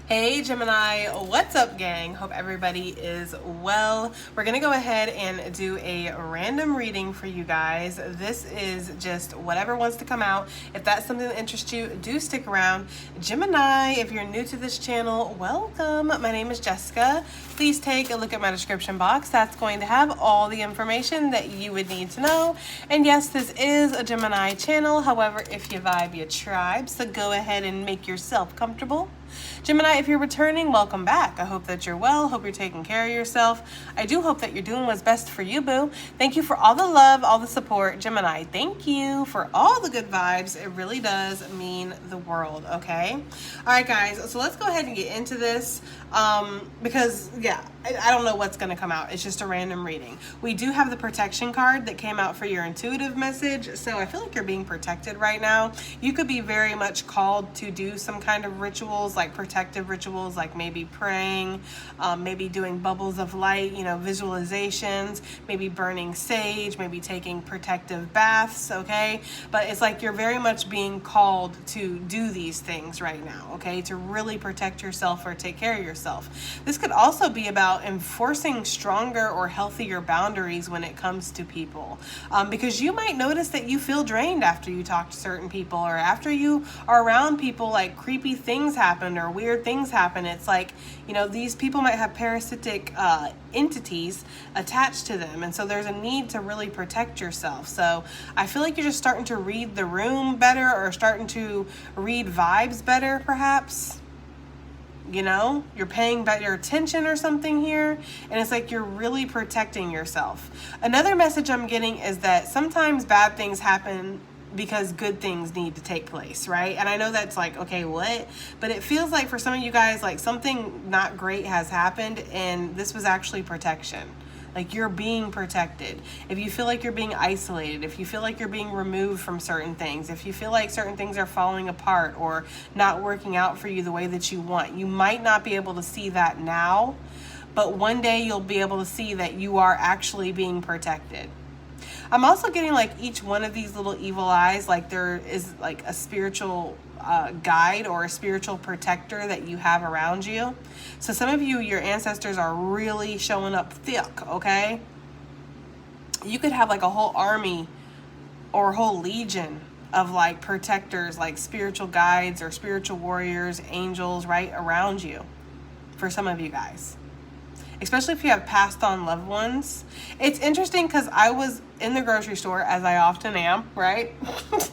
Hey Gemini, what's up gang? Hope everybody is well. We're gonna go ahead and do a random reading for you guys. This is just whatever wants to come out. If that's something that interests you, do stick around. Gemini, if you're new to this channel, welcome. My name is Jessica. Please take a look at my description box. That's going to have all the information that you would need to know. And yes, this is a Gemini channel. However, if you vibe, you tribe. So go ahead and make yourself comfortable. Gemini, if you're returning, welcome back. I hope that you're well. Hope you're taking care of yourself. I do hope that you're doing what's best for you, boo. Thank you for all the love, all the support. Gemini, thank you for all the good vibes. It really does mean the world, okay? All right, guys, so let's go ahead and get into this because, yeah, I don't know what's going to come out. It's just a random reading. We do have the protection card that came out for your intuitive message, so I feel like you're being protected right now. You could be very much called to do some kind of rituals, like protective rituals, like maybe praying, maybe doing bubbles of light, you know, visualizations, maybe burning sage, maybe taking protective baths, okay? But it's like you're very much being called to do these things right now, okay? To really protect yourself or take care of yourself. This could also be about enforcing stronger or healthier boundaries when it comes to people, because you might notice that you feel drained after you talk to certain people, or after you are around people, like creepy things happen or weird things happen. It's like, you know, these people might have parasitic entities attached to them, and so there's a need to really protect yourself. So I feel like you're just starting to read the room better, or starting to read vibes better, perhaps. You know, you're paying better attention or something here, and it's like you're really protecting yourself. Another message I'm getting is that sometimes bad things happen because good things need to take place, right? And I know that's like, okay, what? But it feels like for some of you guys, like something not great has happened, and this was actually protection. Like you're being protected. If you feel like you're being isolated, if you feel like you're being removed from certain things, if you feel like certain things are falling apart or not working out for you the way that you want, you might not be able to see that now, but one day you'll be able to see that you are actually being protected. I'm also getting like each one of these little evil eyes, like there is like a spiritual guide or a spiritual protector that you have around you. So some of you, your ancestors are really showing up thick, okay? You could have like a whole army or a whole legion of like protectors, like spiritual guides or spiritual warriors, angels, right, around you for some of you guys. Especially if you have passed on loved ones. It's interesting because I was in the grocery store, as I often am, right?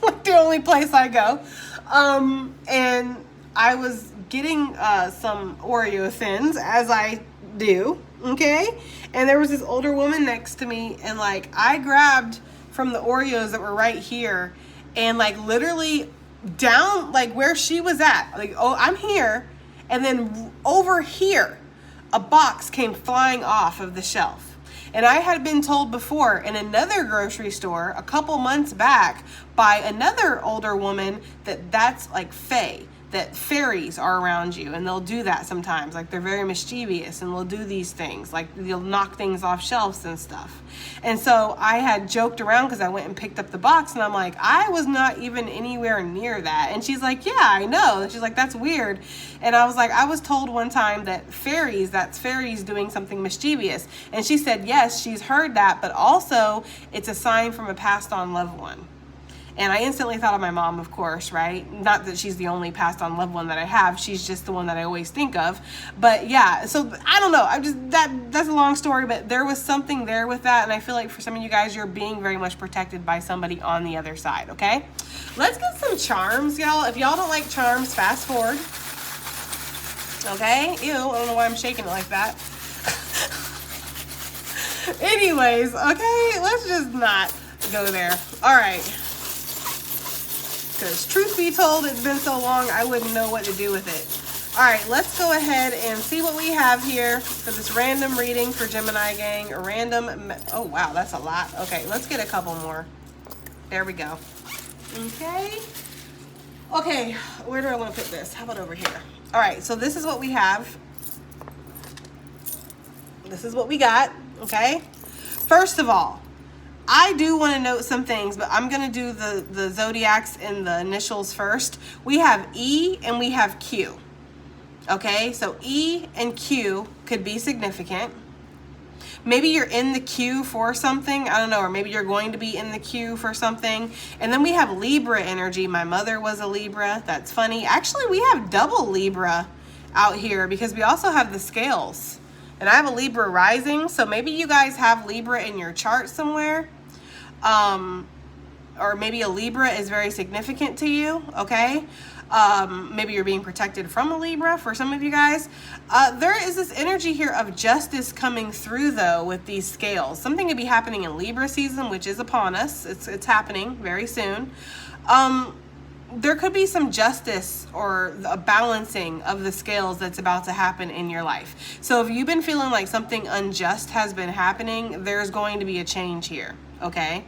Like the only place I go. And I was getting some Oreo Thins, as I do, okay? And there was this older woman next to me, and like I grabbed from the Oreos that were right here, and like literally down like where she was at, like, oh, I'm here, and then over here, a box came flying off of the shelf. And I had been told before in another grocery store a couple months back by another older woman that that's like fae, that fairies are around you, and they'll do that sometimes. Like they're very mischievous and they'll do these things, like they'll knock things off shelves and stuff. And so I had joked around because I went and picked up the box, and I'm like, I was not even anywhere near that. And she's like, yeah, I know. And she's like, that's weird. And I was like, I was told one time that fairies, that's fairies doing something mischievous. And she said, yes, she's heard that, but also it's a sign from a passed on loved one. And I instantly thought of my mom, of course, right? Not that she's the only passed on loved one that I have. She's just the one that I always think of. But yeah, so I don't know. I'm just, that's a long story, but there was something there with that. And I feel like for some of you guys, you're being very much protected by somebody on the other side, okay? Let's get some charms, y'all. If y'all don't like charms, fast forward. Okay? Ew, I don't know why I'm shaking it like that. Anyways, okay, let's just not go there. All right. Because truth be told, it's been so long, I wouldn't know what to do with it. All right, let's go ahead and see what we have here for this random reading for Gemini gang. Oh, wow, that's a lot. Okay, let's get a couple more. There we go. Okay. Okay, where do I want to put this? How about over here? All right, so this is what we have. This is what we got, okay? First of all, I do want to note some things, but I'm going to do the zodiacs and the initials first. We have E and we have Q. Okay, so E and Q could be significant. Maybe you're in the queue for something, I don't know, or maybe you're going to be in the queue for something. And then we have Libra energy. My mother was a Libra. That's funny. Actually, we have double Libra out here because we also have the scales. And I have a Libra rising, so maybe you guys have Libra in your chart somewhere. Or maybe a Libra is very significant to you, okay? Maybe you're being protected from a Libra for some of you guys. There is this energy here of justice coming through, though, with these scales. Something could be happening in Libra season, which is upon us. It's happening very soon. There could be some justice or a balancing of the scales that's about to happen in your life. So if you've been feeling like something unjust has been happening, there's going to be a change here, okay?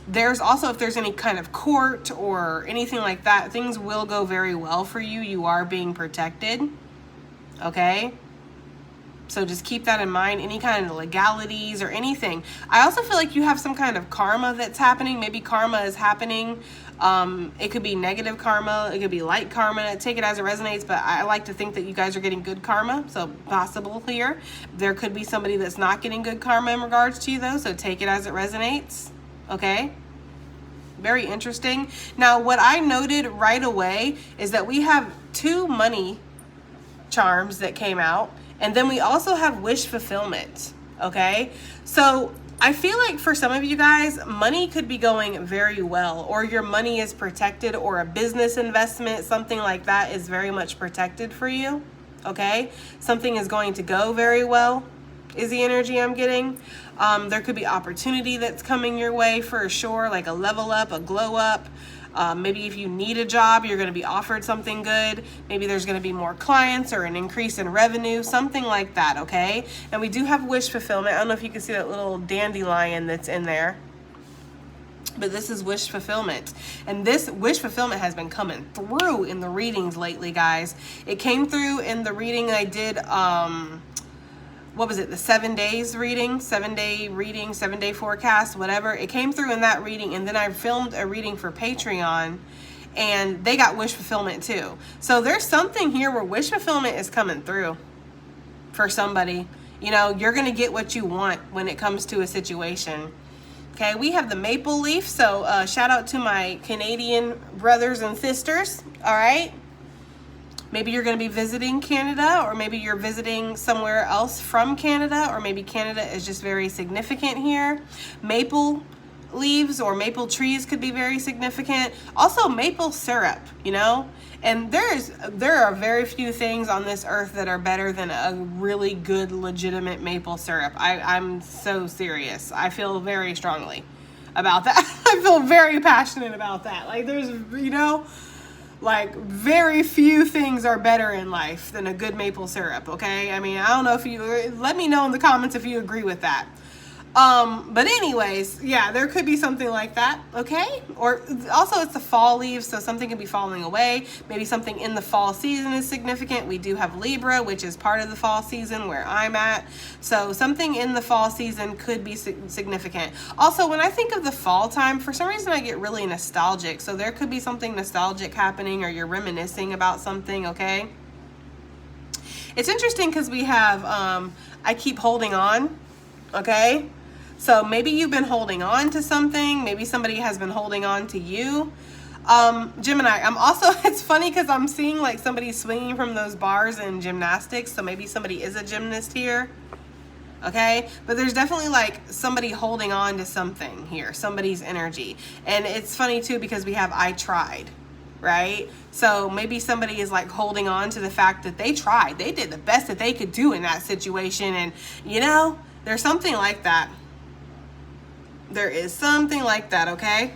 There's also, if there's any kind of court or anything like that, things will go very well for you. You are being protected, okay? So just keep that in mind, any kind of legalities or anything. I also feel like you have some kind of karma that's happening. Maybe karma is happening. It could be negative karma. It could be light karma. Take it as it resonates, but I like to think that you guys are getting good karma. So possible here. There could be somebody that's not getting good karma in regards to you, though. So take it as it resonates. Okay, very interesting. Now, what I noted right away is that we have 2 money charms that came out, and then we also have wish fulfillment. Okay, so I feel like for some of you guys, money could be going very well, or your money is protected, or a business investment, something like that is very much protected for you. Okay, something is going to go very well is the energy I'm getting. There could be opportunity that's coming your way for sure, like a level up, a glow up. Maybe if you need a job, you're going to be offered something good. Maybe there's going to be more clients or an increase in revenue, something like that, okay? And we do have wish fulfillment. I don't know if you can see that little dandelion that's in there, but this is wish fulfillment. And this wish fulfillment has been coming through in the readings lately, guys. It came through in the reading I did, what was it, the 7 days reading, 7-day reading, 7-day forecast, whatever. It came through in that reading, and then I filmed a reading for Patreon, and they got wish fulfillment too. So there's something here where wish fulfillment is coming through for somebody. You know, you're going to get what you want when it comes to a situation. Okay, we have the maple leaf, so shout out to my Canadian brothers and sisters, all right? Maybe you're going to be visiting Canada, or maybe you're visiting somewhere else from Canada, or maybe Canada is just very significant here. Maple leaves or maple trees could be very significant. Also maple syrup, you know? And there are very few things on this earth that are better than a really good, legitimate maple syrup. I'm so serious. I feel very strongly about that. I feel very passionate about that. Like there's, you know, like very few things are better in life than a good maple syrup, okay? I mean, I don't know if you, let me know in the comments if you agree with that. But anyways, yeah, there could be something like that, okay? Or also it's the fall leaves, so something could be falling away. Maybe something in the fall season is significant. We do have Libra, which is part of the fall season where I'm at. So something in the fall season could be significant. Also, when I think of the fall time, for some reason I get really nostalgic. So there could be something nostalgic happening, or you're reminiscing about something, okay? It's interesting because we have, I keep holding on, okay? So maybe you've been holding on to something. Maybe somebody has been holding on to you. Gemini, I'm also, it's funny because I'm seeing like somebody swinging from those bars in gymnastics. So maybe somebody is a gymnast here. Okay. But there's definitely like somebody holding on to something here, somebody's energy. And it's funny too, because we have, I tried, right? So maybe somebody is like holding on to the fact that they tried. They did the best that they could do in that situation. And you know, there's something like that. There is something like that, okay?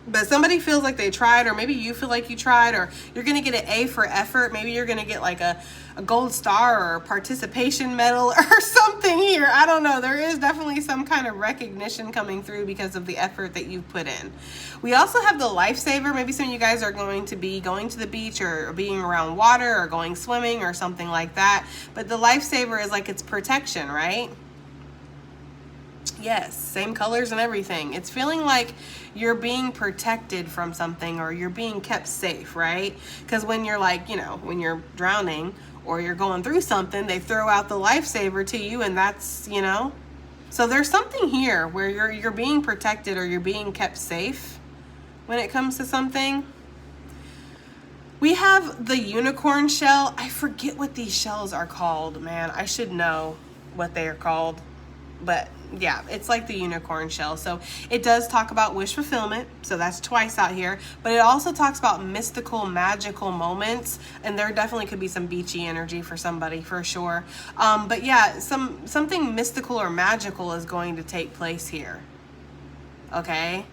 But somebody feels like they tried, or maybe you feel like you tried, or you're going to get an A for effort. Maybe you're going to get like a gold star or a participation medal or something here. I don't know. There is definitely some kind of recognition coming through because of the effort that you've put in. We also have the lifesaver. Maybe some of you guys are going to be going to the beach or being around water or going swimming or something like that. But the lifesaver is like it's protection, right? Yes, same colors and everything. It's feeling like you're being protected from something, or you're being kept safe, right? Because when you're like, when you're drowning or you're going through something, they throw out the lifesaver to you, and that's, So there's something here where you're being protected, or you're being kept safe when it comes to something. We have the unicorn shell. I forget what these shells are called, man. I should know what they are called. But yeah, it's like the unicorn shell. So it does talk about wish fulfillment. So that's twice out here. But it also talks about mystical, magical moments. And there definitely could be some beachy energy for somebody, for sure. But yeah, something mystical or magical is going to take place here. Okay.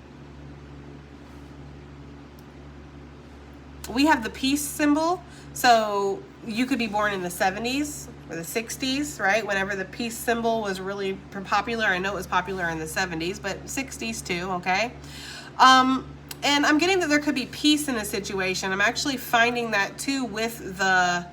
We have the peace symbol. So you could be born in the 70s or the 60s, right? Whenever the peace symbol was really popular. I know it was popular in the 70s, but 60s too, okay? And I'm getting that there could be peace in a situation. I'm actually finding that too with the,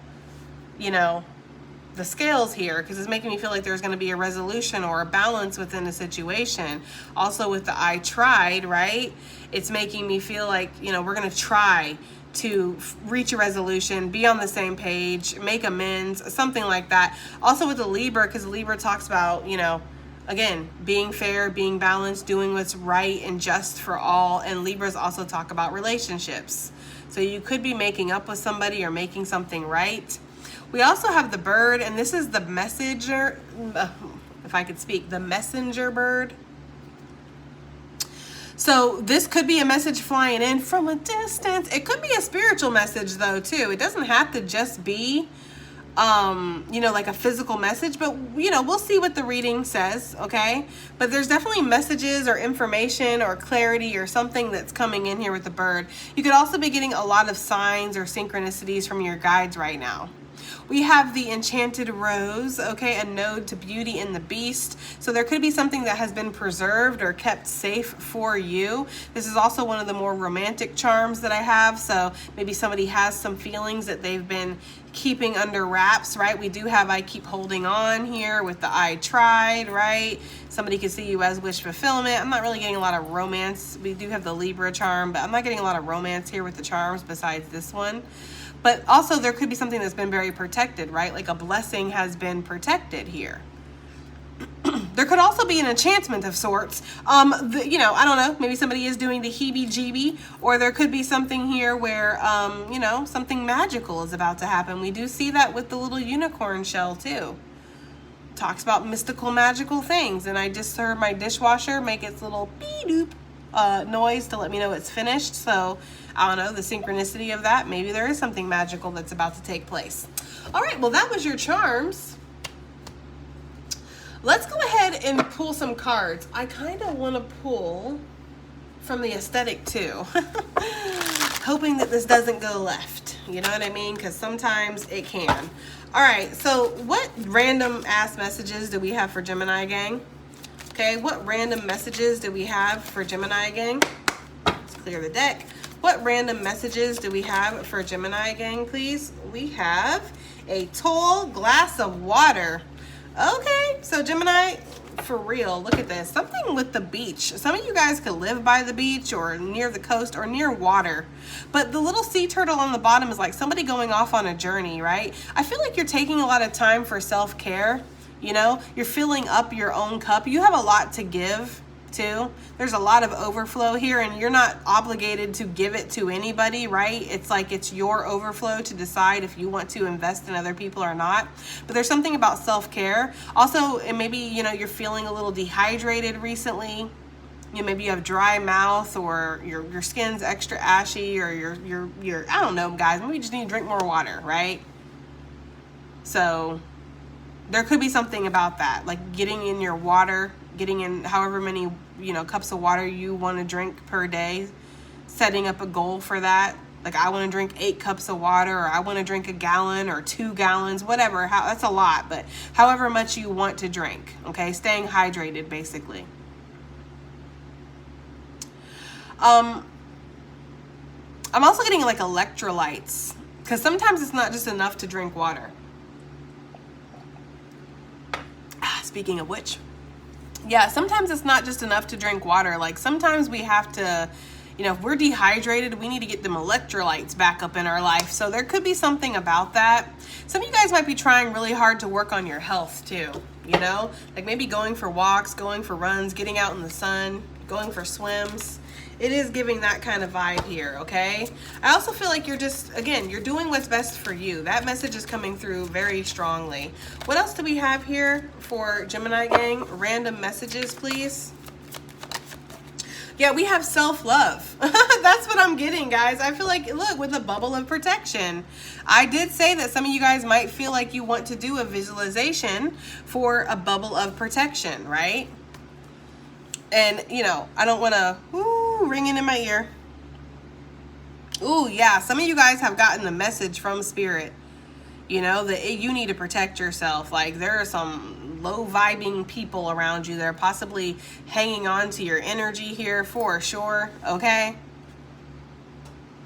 the scales here, because it's making me feel like there's going to be a resolution or a balance within a situation. Also with the I tried, right? It's making me feel like, we're going to try to reach a resolution, be on the same page, make amends, something like that. Also with the Libra, because Libra talks about, again, being fair, being balanced, doing what's right and just for all. And Libras also talk about relationships. So you could be making up with somebody or making something right. We also have the bird, and this is the messenger, if I could speak, the messenger bird. So this could be a message flying in from a distance. It could be a spiritual message though too. It doesn't have to just be, like a physical message, but we'll see what the reading says, okay? But there's definitely messages or information or clarity or something that's coming in here with the bird. You could also be getting a lot of signs or synchronicities from your guides right now. We have the enchanted rose, okay, a node to beauty and the beast. So there could be something that has been preserved or kept safe for you. This is also one of the more romantic charms that I have. So maybe somebody has some feelings that they've been keeping under wraps, right? We do have I keep holding on here with the I tried, right? Somebody could see you as wish fulfillment. I'm not really getting a lot of romance. We do have the Libra charm, but I'm not getting a lot of romance here with the charms besides this one. But also there could be something that's been very protected, right? Like a blessing has been protected here. There could also be an enchantment of sorts. I don't know, maybe somebody is doing the heebie-jeebie, or there could be something here where, something magical is about to happen. We do see that with the little unicorn shell too. Talks about mystical, magical things. And I just heard my dishwasher make its little beep-doop noise to let me know it's finished. So I don't know, the synchronicity of that. Maybe there is something magical that's about to take place. All right, well, that was your charms. Let's go ahead and pull some cards. I kind of want to pull from the aesthetic too. Hoping that this doesn't go left. You know what I mean? Because sometimes it can. All right, so what random ass messages do we have for Gemini gang? Okay, what random messages do we have for Gemini gang? Let's clear the deck. What random messages do we have for Gemini gang, please? We have a tall glass of water. Okay, so Gemini, for real, look at this. Something with the beach. Some of you guys could live by the beach or near the coast or near water. But the little sea turtle on the bottom is like somebody going off on a journey, right? I feel like you're taking a lot of time for self-care. You're filling up your own cup. You have a lot to give too. There's a lot of overflow here, and you're not obligated to give it to anybody, right? It's like it's your overflow to decide if you want to invest in other people or not. But there's something about self-care. Also, and maybe, you're feeling a little dehydrated recently. Maybe you have dry mouth, or your skin's extra ashy, or you're I don't know, guys, maybe you just need to drink more water, right? So there could be something about that, like getting in your water, getting in however many, cups of water you want to drink per day, setting up a goal for that. Like, I want to drink 8 cups of water, or I want to drink 1 gallon or 2 gallons, whatever. That's a lot, but however much you want to drink, okay? Staying hydrated, basically. I'm also getting like electrolytes, because sometimes it's not just enough to drink water. Speaking of which, Yeah, sometimes it's not just enough to drink water. Like sometimes we have to, you know, if we're dehydrated, we need to get them electrolytes back up in our life. So there could be something about that. Some of you guys might be trying really hard to work on your health too, you know, like maybe going for walks, going for runs, getting out in the sun, going for swims. It is giving that kind of vibe here, okay? I also feel like you're just, again, you're doing what's best for you. That message is coming through very strongly. What else do we have here for Gemini gang? Random messages, please. Yeah, we have self-love. That's what I'm getting, guys. I feel like, look, with a bubble of protection. I did say that some of you guys might feel like you want to do a visualization for a bubble of protection, right? And, you know, I don't want to, ringing in my ear. Ooh, yeah, some of you guys have gotten the message from Spirit, you know, that you need to protect yourself. Like there are some low vibing people around you that are possibly hanging on to your energy here for sure, okay?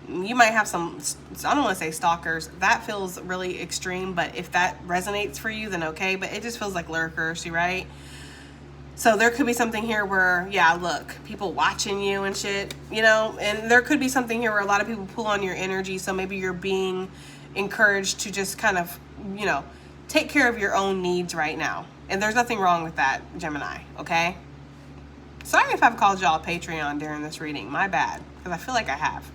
You might have some, I don't want to say stalkers. That feels really extreme, but if that resonates for you, then okay. But it just feels like lurkers, right? So there could be something here where, yeah, look, people watching you and shit, you know, and there could be something here where a lot of people pull on your energy. So maybe you're being encouraged to just kind of, you know, take care of your own needs right now. And there's nothing wrong with that, Gemini, okay? Sorry if I've called y'all Patreon during this reading. My bad, because I feel like I have.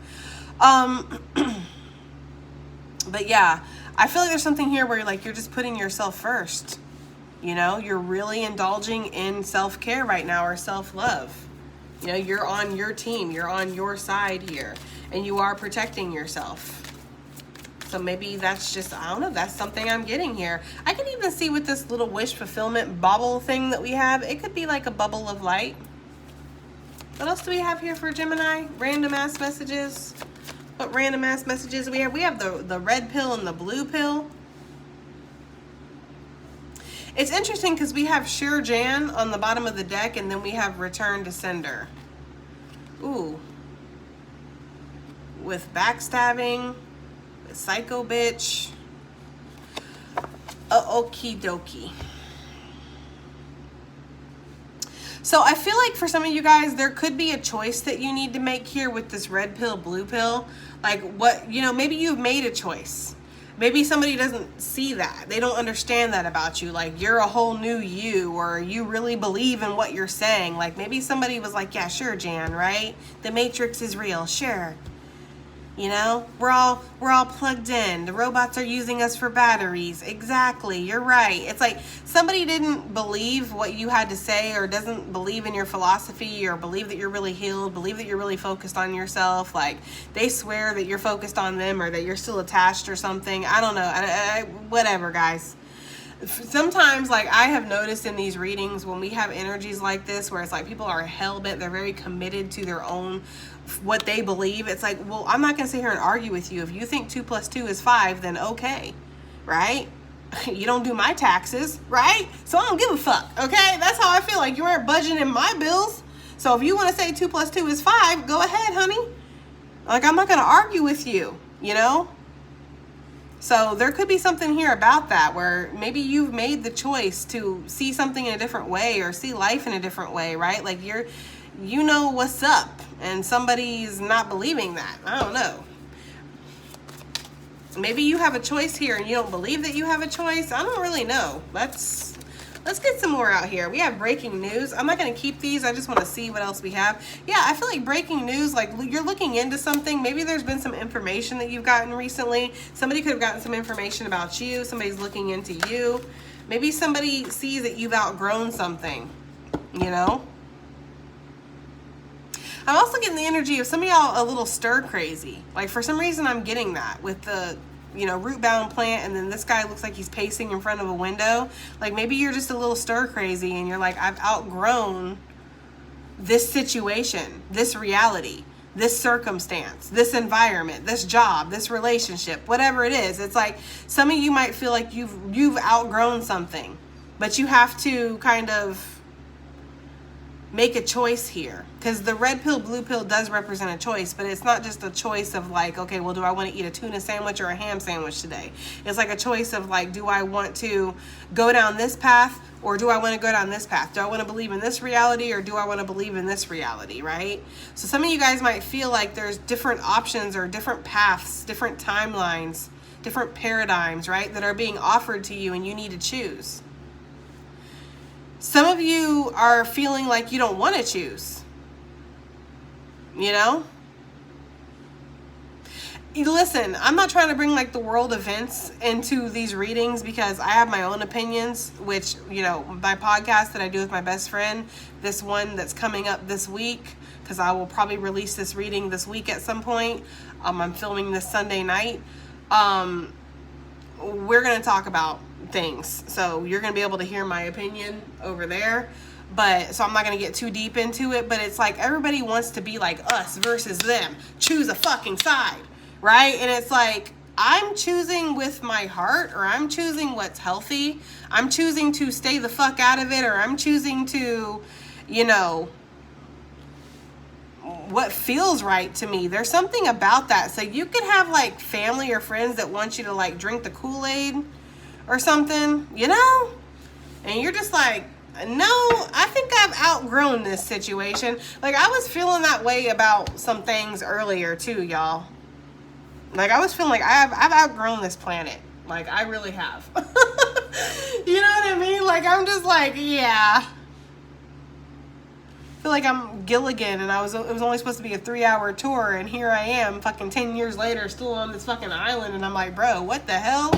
But yeah, I feel like there's something here where you're just putting yourself first. You know, you're really indulging in self-care right now, or self-love. You know, you're on your team, you're on your side here, and you are protecting yourself. So maybe that's just, I don't know, that's something I'm getting here. I can even see with this little wish fulfillment bauble thing that we have, it could be like a bubble of light. What else do we have here for Gemini? Random ass messages. What random ass messages do we have? We have the red pill and the blue pill. It's interesting because we have Sure Jan on the bottom of the deck, and then we have Return to Sender. Ooh. With backstabbing, with psycho bitch. Okie dokie. So I feel like for some of you guys, there could be a choice that you need to make here with this red pill, blue pill. Like what, you know, maybe you've made a choice. Maybe somebody doesn't see that. They don't understand that about you. Like you're a whole new you, or you really believe in what you're saying. Like maybe somebody was like, yeah, sure, Jan, right? The Matrix is real, sure. You know, we're all plugged in. The robots are using us for batteries. Exactly, you're right. It's like somebody didn't believe what you had to say, or doesn't believe in your philosophy, or believe that you're really healed, believe that you're really focused on yourself. Like they swear that you're focused on them, or that you're still attached or something. I don't know. Whatever, guys. Sometimes, like I have noticed in these readings, when we have energies like this, where it's like people are hell-bent, they're very committed to their own, what they believe. It's like, well, I'm not gonna sit here and argue with you. If you think 2 + 2 is 5, then okay, right? You don't do my taxes, right? So I don't give a fuck, okay? That's how I feel. Like you aren't budgeting my bills. So if you want to say 2 + 2 is 5, go ahead, honey. Like I'm not gonna argue with you, you know? So there could be something here about that, where maybe you've made the choice to see something in a different way, or see life in a different way, right? Like you know what's up, and somebody's not believing that. I don't know. Maybe you have a choice here and you don't believe that you have a choice. I don't really know. Let's get some more out here. We have breaking news. I'm not going to keep these. I just want to see what else we have. Yeah, I feel like breaking news, like you're looking into something. Maybe there's been some information that you've gotten recently. Somebody could have gotten some information about you. Somebody's looking into you. Maybe somebody sees that you've outgrown something, you know? I'm also getting the energy of some of y'all a little stir crazy. Like for some reason I'm getting that with the, you know, root bound plant, and then this guy looks like he's pacing in front of a window. Like maybe you're just a little stir crazy and you're like, I've outgrown this situation, this reality, this circumstance, this environment, this job, this relationship, whatever it is. It's like some of you might feel like you've outgrown something, but you have to kind of make a choice here, because the red pill, blue pill does represent a choice, but it's not just a choice of like, okay, well, do I want to eat a tuna sandwich or a ham sandwich today? It's like a choice of like, do I want to go down this path, or do I want to go down this path? Do I want to believe in this reality, or do I want to believe in this reality, right? So some of you guys might feel like there's different options or different paths, different timelines, different paradigms, right, that are being offered to you, and you need to choose. Some of you are feeling like you don't want to choose, you know? Listen, I'm not trying to bring like the world events into these readings, because I have my own opinions, which, you know, my podcast that I do with my best friend, this one that's coming up this week, because I will probably release this reading this week at some point. I'm filming this Sunday night. We're going to talk about things, so you're going to be able to hear my opinion over there, but so I'm not going to get too deep into it. But it's like everybody wants to be like us versus them, choose a fucking side, right? And it's like, I'm choosing with my heart, or I'm choosing what's healthy. I'm choosing to stay the fuck out of it, or I'm choosing to, you know, what feels right to me. There's something about that. So you could have like family or friends that want you to like drink the Kool-Aid or something, you know, and you're just like, no, I think I've outgrown this situation. Like, I was feeling that way about some things earlier too, y'all. Like, I was feeling like I've outgrown this planet. Like, I really have. You know what I mean? Like, I'm just like, yeah. I feel like I'm Gilligan, and it was only supposed to be a 3-hour tour, and here I am fucking 10 years later still on this fucking island, and I'm like, bro, what the hell?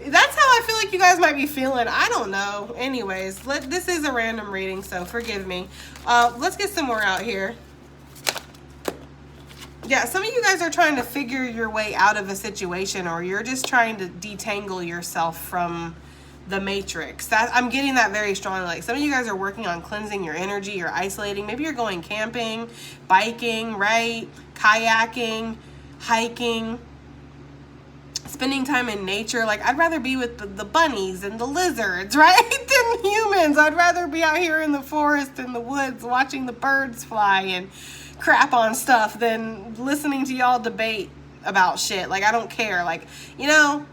That's how I feel like you guys might be feeling. I don't know. Anyways, this is a random reading, so forgive me. Let's get some more out here. Yeah, some of you guys are trying to figure your way out of a situation, or you're just trying to detangle yourself from the matrix. I'm getting that very strongly. Like, some of you guys are working on cleansing your energy. You're isolating. Maybe you're going camping, biking, right? Kayaking, hiking, spending time in nature. Like, I'd rather be with the bunnies and the lizards, right, than humans. I'd rather be out here in the forest, in the woods, watching the birds fly and crap on stuff than listening to y'all debate about shit. Like, I don't care. Like, you know,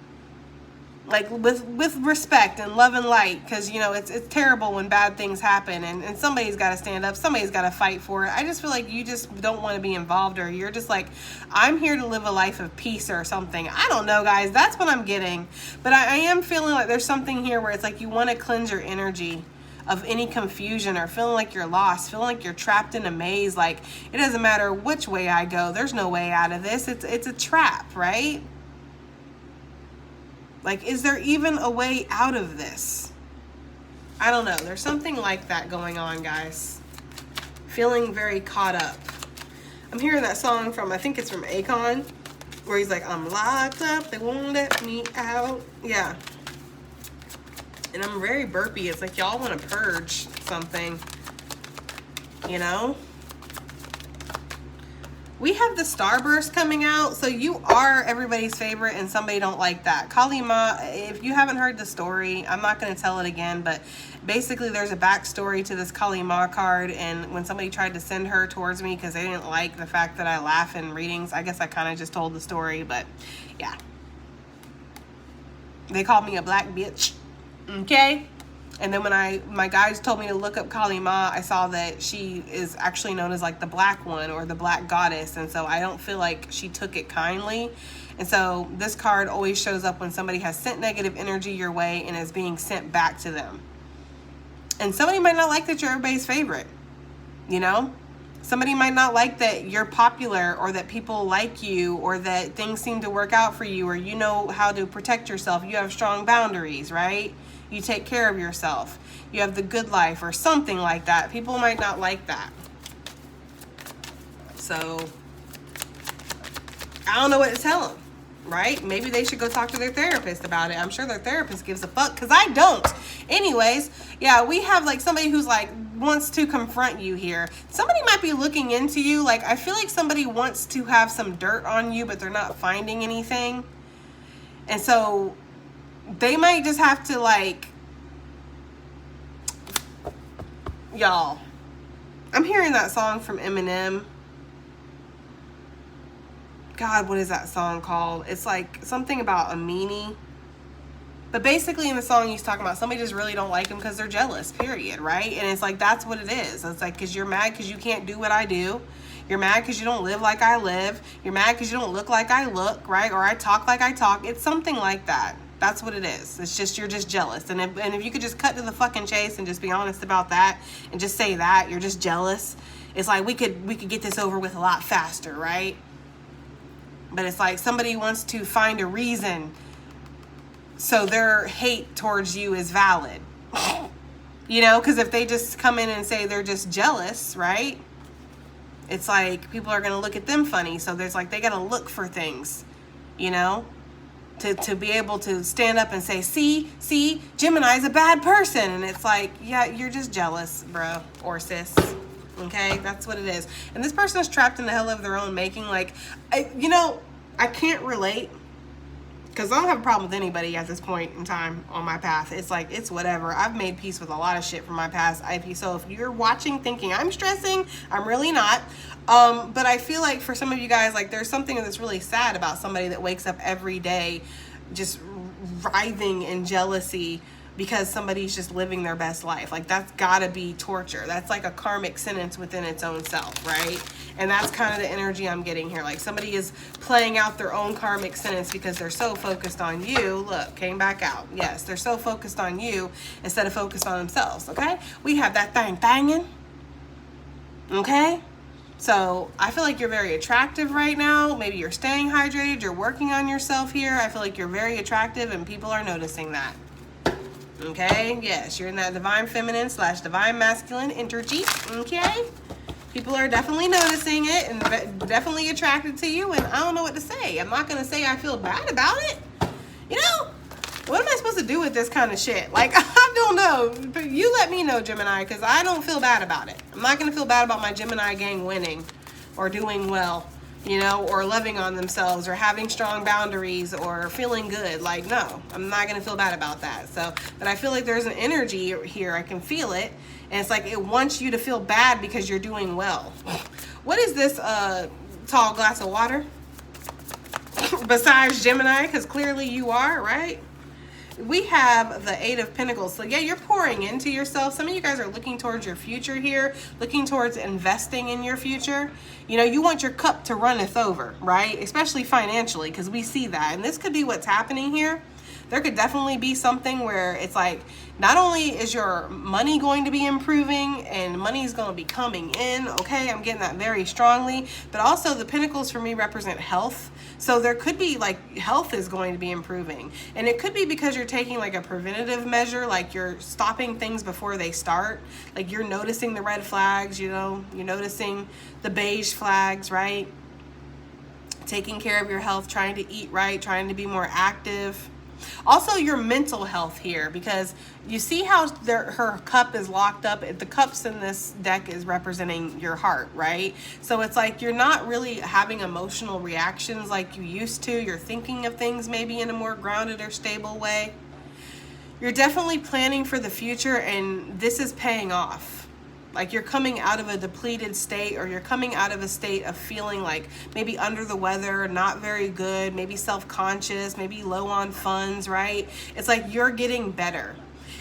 like with respect and love and light, because, you know, it's terrible when bad things happen, and somebody's got to stand up, somebody's got to fight for it. I just feel like you just don't want to be involved, or you're just like, I'm here to live a life of peace or something. I don't know, guys. That's what I'm getting. But I am feeling like there's something here where it's like you want to cleanse your energy of any confusion, or feeling like you're lost, feeling like you're trapped in a maze. Like, it doesn't matter which way I go, there's no way out of this. It's a trap, right? Like, is there even a way out of this? I don't know. There's something like that going on, guys. Feeling very caught up. I'm hearing that song from, I think it's from Akon, where he's like, I'm locked up, they won't let me out. Yeah. And I'm very burpy. It's like y'all want to purge something, you know? We have the Starburst coming out, so you are everybody's favorite, and somebody don't like that. Kali Ma, if you haven't heard the story, I'm not going to tell it again, but basically there's a backstory to this Kali Ma card, and when somebody tried to send her towards me because they didn't like the fact that I laugh in readings, I guess I kind of just told the story, but yeah. They called me a black bitch, okay? And then when my guys told me to look up Kali Ma, I saw that she is actually known as like the black one, or the black goddess. And so I don't feel like she took it kindly. And so this card always shows up when somebody has sent negative energy your way and is being sent back to them. And somebody might not like that you're everybody's favorite, you know? Somebody might not like that you're popular, or that people like you, or that things seem to work out for you, or you know how to protect yourself. You have strong boundaries, right? You take care of yourself. You have the good life, or something like that. People might not like that. So, I don't know what to tell them, right? Maybe they should go talk to their therapist about it. I'm sure their therapist gives a fuck, because I don't. Anyways, yeah, we have like somebody who's like wants to confront you here. Somebody might be looking into you. Like, I feel like somebody wants to have some dirt on you, but they're not finding anything. And so they might just have to, like, y'all, I'm hearing that song from Eminem. God, what is that song called? It's like something about a meanie. But basically in the song he's talking about somebody just really don't like him because they're jealous, period, right? And it's like, that's what it is. It's like, because you're mad because you can't do what I do. You're mad because you don't live like I live. You're mad because you don't look like I look, right? Or I talk like I talk. It's something like that. That's what it is. It's just, you're just jealous. And if you could just cut to the fucking chase and just be honest about that and just say that, you're just jealous. It's like, we could get this over with a lot faster, right? But it's like somebody wants to find a reason so their hate towards you is valid. You know, because if they just come in and say they're just jealous, right? It's like people are going to look at them funny. So there's like, they got to look for things, you know, to be able to stand up and say, see, Gemini's a bad person. And it's like, yeah, you're just jealous, bro or sis. Okay, that's what it is. And this person is trapped in the hell of their own making. Like, I can't relate because I don't have a problem with anybody at this point in time on my path. It's like, it's whatever. I've made peace with a lot of shit from my past IP. So if you're watching thinking I'm stressing, I'm really not. But I feel like for some of you guys, like there's something that's really sad about somebody that wakes up every day just writhing in jealousy because somebody's just living their best life. Like, that's gotta be torture. That's like a karmic sentence within its own self, right? And that's kind of the energy I'm getting here. Like, somebody is playing out their own karmic sentence because they're so focused on you. Look, came back out. Yes, they're so focused on you instead of focused on themselves, okay? We have that thing banging, okay? So I feel like you're very attractive right now. Maybe you're staying hydrated. You're working on yourself here. I feel like you're very attractive and people are noticing that. Okay, yes, you're in that divine feminine / divine masculine energy. Okay, people are definitely noticing it and definitely attracted to you. And I don't know what to say. I'm not gonna say I feel bad about it. You know, what am I supposed to do with this kind of shit? Like, I don't know. But you let me know, Gemini, because I don't feel bad about it. I'm not gonna feel bad about my Gemini gang winning or doing well, you know, or loving on themselves or having strong boundaries or feeling good. Like, no, I'm not going to feel bad about that. So, but I feel like there's an energy here. I can feel it. And it's like, it wants you to feel bad because you're doing well. What is this tall glass of water? Besides Gemini, because clearly you are, right? We have the 8 of Pentacles. So yeah, you're pouring into yourself. Some of you guys are looking towards your future here, looking towards investing in your future. You know, you want your cup to runneth over, right? Especially financially, because we see that. And this could be what's happening here. There could definitely be something where it's like, not only is your money going to be improving and money is going to be coming in, okay, I'm getting that very strongly, but also the Pentacles for me represent health. So there could be like health is going to be improving, and it could be because you're taking like a preventative measure, like you're stopping things before they start. Like you're noticing the red flags, you know, you're noticing the beige flags, right? Taking care of your health, trying to eat right, trying to be more active. Also your mental health here, because you see how her cup is locked up. The cups in this deck is representing your heart, right? So it's like you're not really having emotional reactions like you used to. You're thinking of things maybe in a more grounded or stable way. You're definitely planning for the future, and this is paying off. Like you're coming out of a depleted state, or you're coming out of a state of feeling like maybe under the weather, not very good, maybe self-conscious, maybe low on funds, right? It's like you're getting better.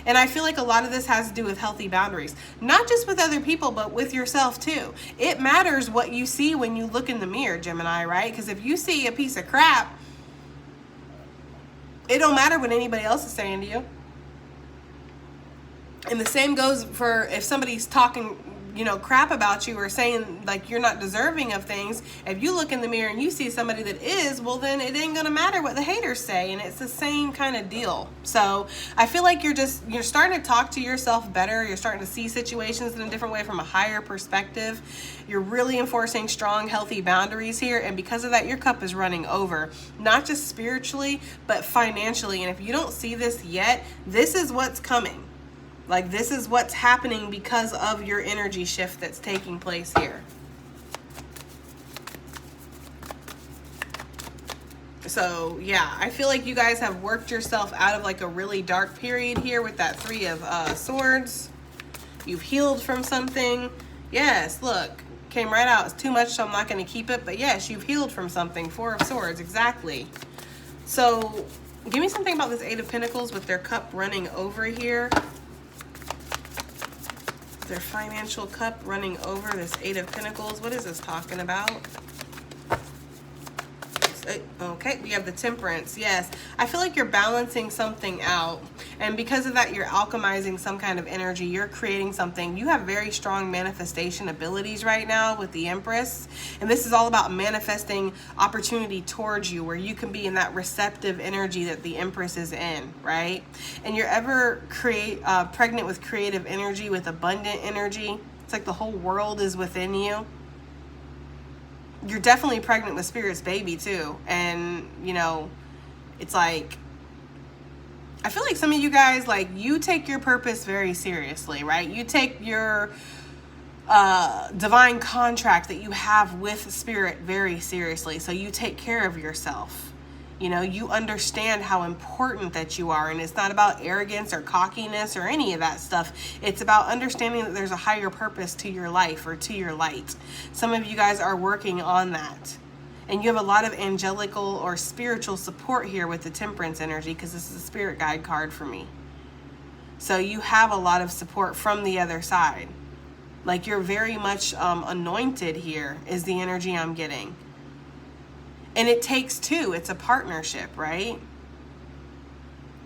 And I feel like a lot of this has to do with healthy boundaries, not just with other people, but with yourself too. It matters what you see when you look in the mirror, Gemini, right? Because if you see a piece of crap, it don't matter what anybody else is saying to you. And the same goes for if somebody's talking, you know, crap about you or saying like you're not deserving of things. If you look in the mirror and you see somebody that is, well, then it ain't gonna matter what the haters say. And it's the same kind of deal. So I feel like you're starting to talk to yourself better. You're starting to see situations in a different way from a higher perspective. You're really enforcing strong, healthy boundaries here. And because of that, your cup is running over, not just spiritually, but financially. And if you don't see this yet, this is what's coming. Like this is what's happening because of your energy shift that's taking place here. So yeah, I feel like you guys have worked yourself out of like a really dark period here with that 3 of Swords. You've healed from something. Yes, look, came right out. It's too much, so I'm not going to keep it. But yes, you've healed from something. Four of Swords, exactly. So give me something about this Eight of Pentacles with their cup running over here. Their financial cup running over this Eight of Pentacles. What is this talking about? Okay, we have the Temperance. Yes, I feel like you're balancing something out, and because of that, you're alchemizing some kind of energy. You're creating something. You have very strong manifestation abilities right now with the Empress, and this is all about manifesting opportunity towards you, where you can be in that receptive energy that the Empress is in, right? And you're ever pregnant with creative energy, with abundant energy. It's like the whole world is within you. You're definitely pregnant with Spirit's baby too. And, you know, it's like, I feel like some of you guys, like, you take your purpose very seriously, right? You take your divine contract that you have with Spirit very seriously. So you take care of yourself. You know, you understand how important that you are, and it's not about arrogance or cockiness or any of that stuff. It's about understanding that there's a higher purpose to your life or to your light. Some of you guys are working on that, and you have a lot of angelical or spiritual support here with the Temperance energy, because this is a spirit guide card for me. So you have a lot of support from the other side. Like, you're very much anointed here is the energy I'm getting. And it takes two. It's a partnership, right?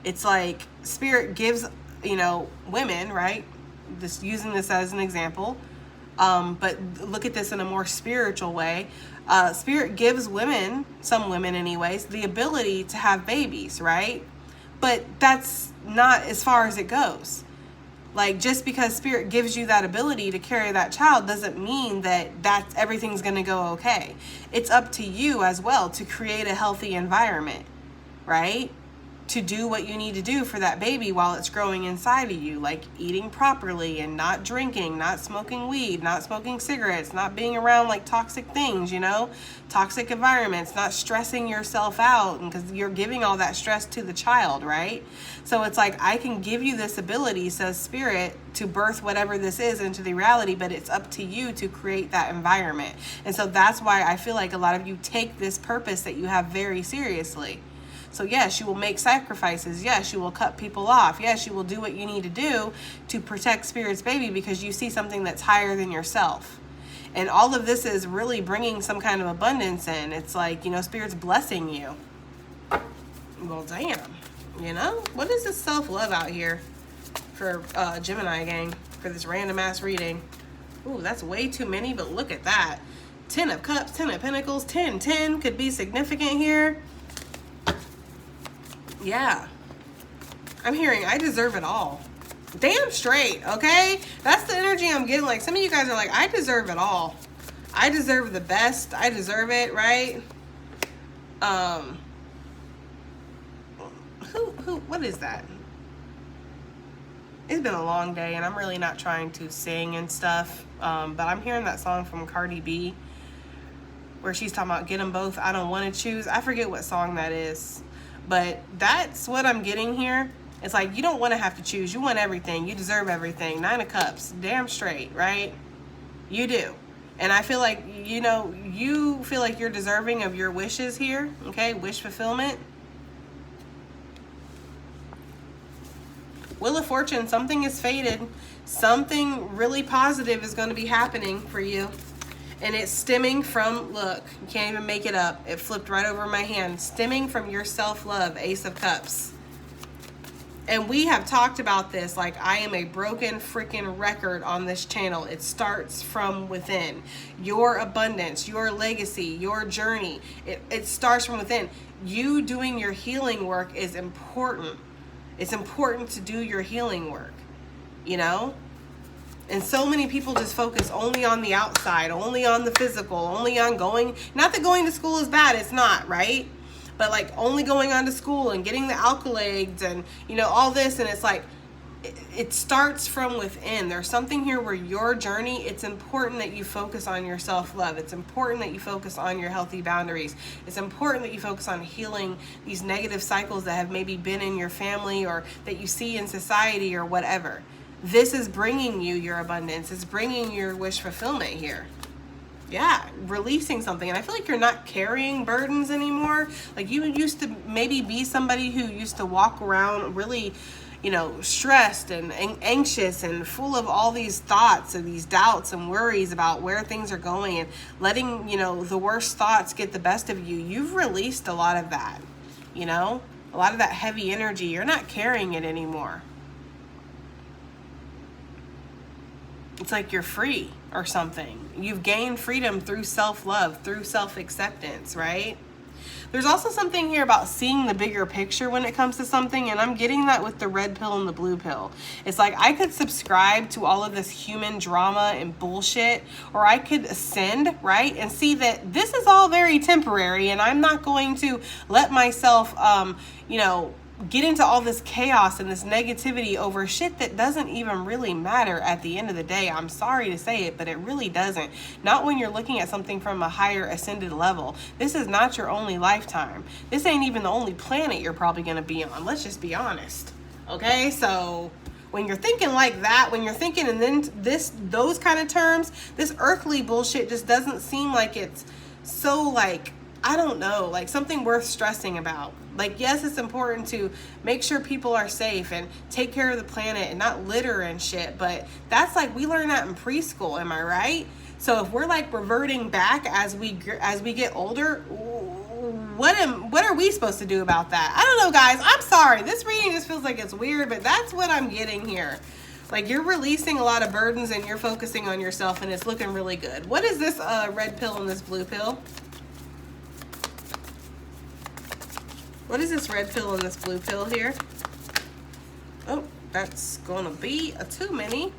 It's like Spirit gives, you know, women, right? Just using this as an example. But look at this in a more spiritual way. Spirit gives women, some women anyways, the ability to have babies, right? But that's not as far as it goes. Like, just because Spirit gives you that ability to carry that child doesn't mean that everything's going to go okay. It's up to you as well to create a healthy environment, right? To do what you need to do for that baby while it's growing inside of you, like eating properly and not drinking, not smoking weed, not smoking cigarettes, not being around like toxic things, you know, toxic environments, not stressing yourself out, because you're giving all that stress to the child, right? So it's like, I can give you this ability, says Spirit, to birth whatever this is into the reality, but it's up to you to create that environment. And so that's why I feel like a lot of you take this purpose that you have very seriously. So yes, you will make sacrifices. Yes, you will cut people off. Yes, you will do what you need to do to protect Spirit's baby, because you see something that's higher than yourself. And all of this is really bringing some kind of abundance in. It's like, you know, Spirit's blessing you. Well, damn. You know, what is this self-love out here for Gemini gang, for this random ass reading? Ooh, that's way too many, but look at that. 10 of Cups, 10 of Pentacles, 10 could be significant here. Yeah, I'm hearing I deserve it all. Damn straight, okay? That's the energy I'm getting. Like, some of you guys are like, I deserve it all. I deserve the best. I deserve it, right? What is that? It's been a long day, and I'm really not trying to sing and stuff. But I'm hearing that song from Cardi B, where she's talking about get them both. I don't want to choose. I forget what song that is. But that's what I'm getting here. It's like, you don't want to have to choose. You want everything. You deserve everything. 9 of Cups. Damn straight, right? You do. And I feel like, you know, you feel like you're deserving of your wishes here. Okay? Wish fulfillment. Wheel of Fortune. Something is fated. Something really positive is going to be happening for you. And it's stemming from, look, you can't even make it up. It flipped right over my hand. Stemming from your self-love, Ace of Cups. And we have talked about this, like, I am a broken freaking record on this channel. It starts from within. Your abundance, your legacy, your journey, it starts from within. You doing your healing work is important. It's important to do your healing work, you know? And so many people just focus only on the outside, only on the physical, only on going, not that going to school is bad, it's not, right? But like only going on to school and getting the accolades and, you know, all this. And it's like, it starts from within. There's something here where your journey, it's important that you focus on your self-love. It's important that you focus on your healthy boundaries. It's important that you focus on healing these negative cycles that have maybe been in your family or that you see in society or whatever. this is bringing you your abundance. It's bringing your wish fulfillment here. Yeah, releasing something. And I feel like you're not carrying burdens anymore. Like you used to maybe be somebody who used to walk around really, you know, stressed and anxious and full of all these thoughts and these doubts and worries about where things are going, and letting, you know, the worst thoughts get the best of you. You've released a lot of that, you know, a lot of that heavy energy. You're not carrying it anymore. It's like you're free or something. You've gained freedom through self-love, through self-acceptance, right? There's also something here about seeing the bigger picture when it comes to something, and I'm getting that with the red pill and the blue pill. It's like I could subscribe to all of this human drama and bullshit, or I could ascend, right? And see that this is all very temporary, and I'm not going to let myself, you know, get into all this chaos and this negativity over shit that doesn't even really matter at the end of the day. I'm sorry to say it, but it really doesn't. Not when you're looking at something from a higher ascended level. This is not your only lifetime. This ain't even the only planet you're probably going to be on. Let's just be honest. Okay? So when you're thinking like that, when you're thinking in then those kind of terms, this earthly bullshit just doesn't seem like it's so, like, I don't know, like something worth stressing about. Like, yes, it's important to make sure people are safe and take care of the planet and not litter and shit, but that's like, we learn that in preschool, am I right? So if we're like reverting back as we get older, what are we supposed to do about that? I don't know, guys. I'm sorry. This reading just feels like it's weird, but that's what I'm getting here. Like, you're releasing a lot of burdens and you're focusing on yourself, and it's looking really good. What is this red pill and this blue pill? What is this red pill and this blue pill here? Oh, that's gonna be a too many.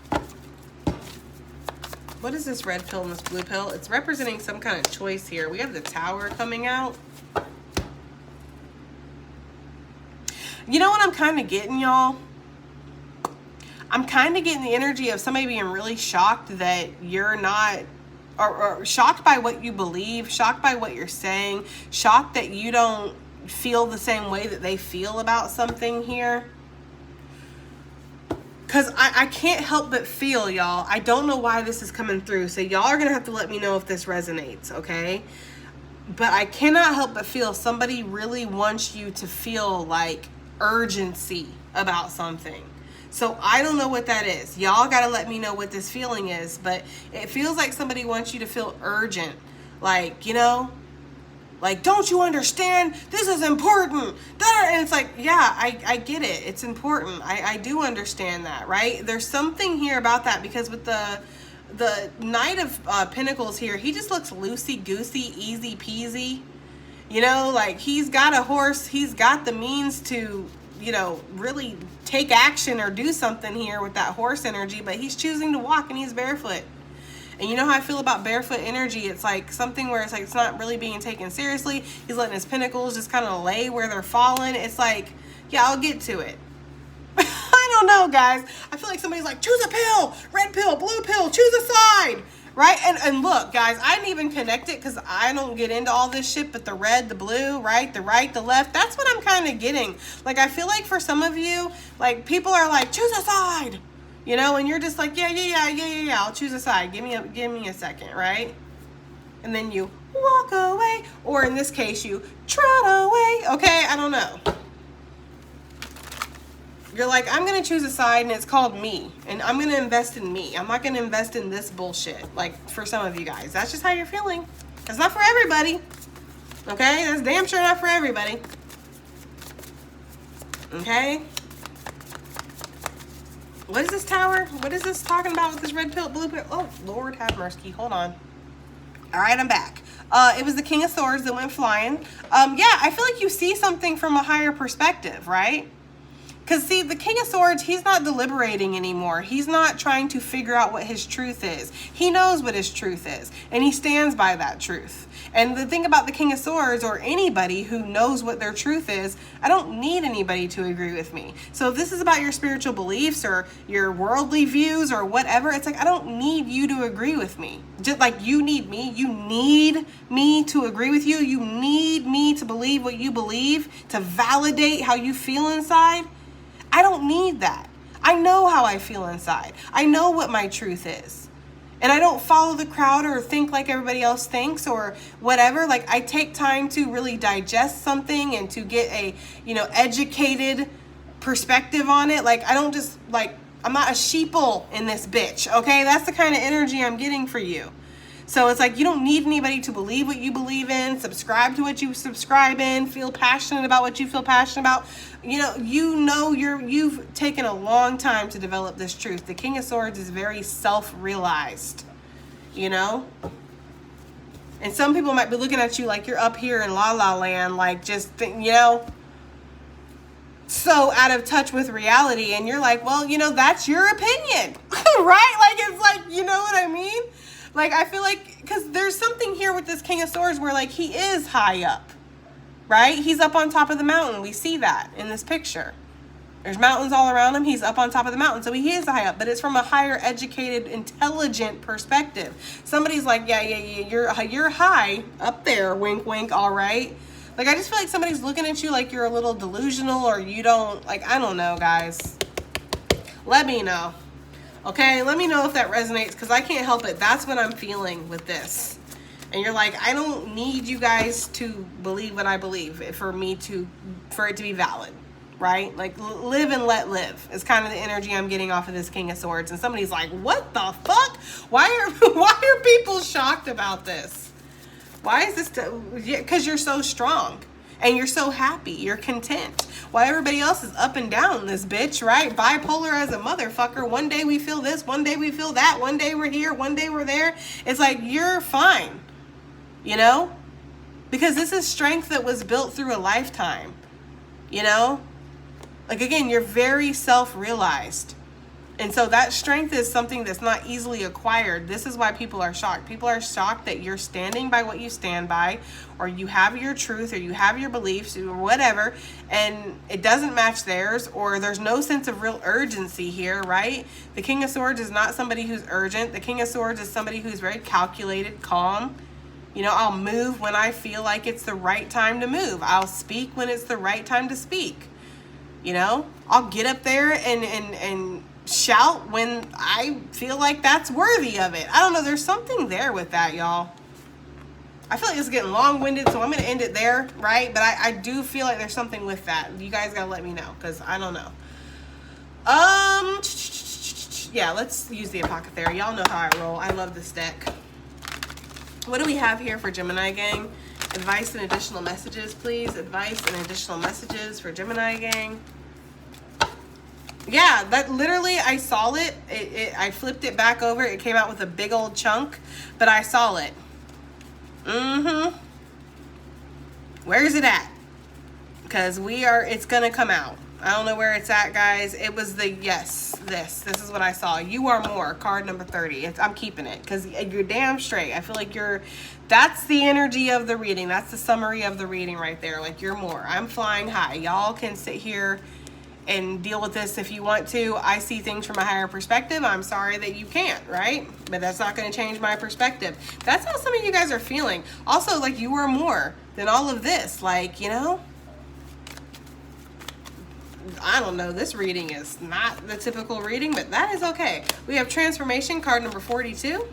What is this red pill and this blue pill? It's representing some kind of choice here. We have the Tower coming out. You know what I'm kind of getting, y'all? I'm kind of getting the energy of somebody being really shocked that you're not, or shocked by what you believe, shocked by what you're saying, shocked that you don't feel the same way that they feel about something here. Because I can't help but feel, y'all, I don't know why this is coming through, so y'all are gonna have to let me know if this resonates, okay? But I cannot help but feel somebody really wants you to feel like urgency about something. So I don't know what that is. Y'all gotta let me know what this feeling is, but it feels like somebody wants you to feel urgent, like, you know, like, don't you understand? This is important. And it's like, yeah, I get it. It's important. I do understand that, right? There's something here about that, because with the Knight of Pentacles here, he just looks loosey-goosey, easy peasy. You know, like, he's got a horse. He's got the means to, you know, really take action or do something here with that horse energy, but he's choosing to walk and he's barefoot. And you know how I feel about barefoot energy? It's like something where it's like it's not really being taken seriously. He's letting his pinnacles just kind of lay where they're falling. It's like, yeah, I'll get to it. I don't know, guys. I feel like somebody's like, choose a pill, red pill, blue pill, choose a side, right? And look, guys, I didn't even connect it because I don't get into all this shit, but the red, the blue, right, the left, that's what I'm kind of getting. Like, I feel like for some of you, like, people are like, choose a side. You know, and you're just like, yeah, I'll choose a side. Give me a second, right? And then you walk away, or in this case, you trot away. Okay, I don't know. You're like, I'm going to choose a side, and it's called me, and I'm going to invest in me. I'm not going to invest in this bullshit, like, for some of you guys. That's just how you're feeling. That's not for everybody. Okay? That's damn sure not for everybody. Okay? What is this Tower? What is this talking about with this red pill, blue pill? Oh, Lord have mercy. Hold on. All right, I'm back. It was the King of Swords that went flying. Yeah, I feel like you see something from a higher perspective, right? Because, see, the King of Swords, he's not deliberating anymore. He's not trying to figure out what his truth is. He knows what his truth is, and he stands by that truth. And the thing about the King of Swords, or anybody who knows what their truth is, I don't need anybody to agree with me. So if this is about your spiritual beliefs or your worldly views or whatever, it's like, I don't need you to agree with me. Just like you need me. You need me to agree with you. You need me to believe what you believe, to validate how you feel inside. I don't need that. I know how I feel inside. I know what my truth is. And I don't follow the crowd or think like everybody else thinks or whatever. Like, I take time to really digest something and to get a, educated perspective on it. Like, I don't just, I'm not a sheeple in this bitch, okay? That's the kind of energy I'm getting for you. So it's like, you don't need anybody to believe what you believe in, subscribe to what you subscribe in, feel passionate about what you feel passionate about. You've taken a long time to develop this truth. The King of Swords is very self-realized, And some people might be looking at you like you're up here in La La Land, like just, so out of touch with reality. And you're like, well, that's your opinion, right? Like, it's like, you know what I mean? Like, I feel like, because there's something here with this King of Swords where, like, he is high up, right? He's up on top of the mountain. We see that in this picture. There's mountains all around him. He's up on top of the mountain. So he is high up, but it's from a higher educated, intelligent perspective. Somebody's like, yeah, you're high up there, wink, wink, all right? Like, I just feel like somebody's looking at you like you're a little delusional or you don't, like, I don't know, guys. Let me know. Okay, let me know if that resonates, because I can't help it. That's what I'm feeling with this. And you're like, I don't need you guys to believe what I believe for it to be valid, right? Like, live and let live is kind of the energy I'm getting off of this King of Swords. And somebody's like, what the fuck? Why are people shocked about this? Why is this? Because you're so strong. And you're so happy. You're content. While everybody else is up and down this bitch, right? Bipolar as a motherfucker. One day we feel this. One day we feel that. One day we're here. One day we're there. It's like, you're fine. Because this is strength that was built through a lifetime. Like, again, you're very self-realized. And so that strength is something that's not easily acquired. This is why people are shocked. People are shocked that you're standing by what you stand by, or you have your truth, or you have your beliefs, or whatever, and it doesn't match theirs, or there's no sense of real urgency here, right? The King of Swords is not somebody who's urgent. The King of Swords is somebody who's very calculated, calm. I'll move when I feel like it's the right time to move. I'll speak when it's the right time to speak. I'll get up there and shout when I feel like that's worthy of it. I don't know. There's something there with that, y'all. I feel like it's getting long-winded, so I'm going to end it there, right? But I do feel like there's something with that. You guys got to let me know, because I don't know. Yeah, let's use the Apothecary. Y'all know how I roll. I love this deck. What do we have here for Gemini gang? Advice and additional messages, please. Advice and additional messages for Gemini gang. Yeah, that literally, I saw it. I flipped it back over. It came out with a big old chunk, but I saw it. Where's it at? Because it's going to come out. I don't know where it's at, guys. It was the, yes, this is what I saw. You are more, card number 30. I'm keeping it because you're damn straight. I feel like that's the energy of the reading. That's the summary of the reading right there. Like, you're more. I'm flying high. Y'all can sit here and deal with this if you want to. I see things from a higher perspective. I'm sorry that you can't, right? But that's not going to change my perspective. That's how some of you guys are feeling. Also, like, you are more than all of this. Like, I don't know. This reading is not the typical reading, but that is okay. We have transformation, card number 42.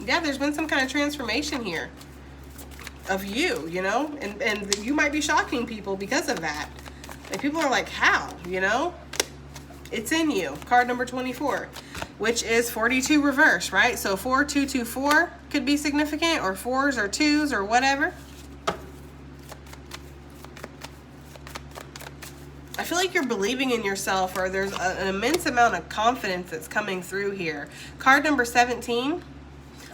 Yeah, there's been some kind of transformation here of you, and you might be shocking people because of that. Like, people are like, how, It's in you. Card number 24, which is 42 reverse, right? So 4224 could be significant, or 4s or 2s or whatever. I feel like you're believing in yourself, or there's an immense amount of confidence that's coming through here. Card number 17,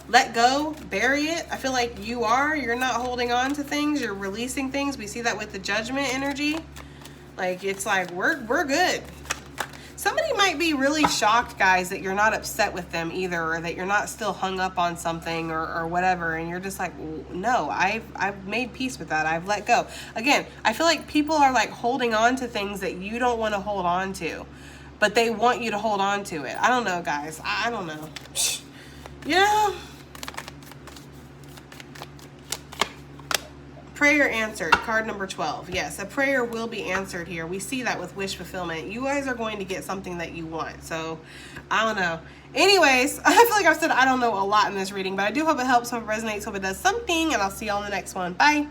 let go, bury it. I feel like you're not holding on to things, you're releasing things. We see that with the Judgment energy. Like, it's like, we're good. Somebody might be really shocked, guys, that you're not upset with them either, or that you're not still hung up on something or whatever, and you're just like, no, I've made peace with that. I've let go. Again, I feel like people are like holding on to things that you don't want to hold on to, but they want you to hold on to it. I don't know, guys. I don't know. Prayer answered. Card number 12. Yes, a prayer will be answered here. We see that with wish fulfillment. You guys are going to get something that you want. So, I don't know. Anyways, I feel like I've said I don't know a lot in this reading, but I do hope it helps, hope it resonates, hope it does something, and I'll see y'all in the next one. Bye.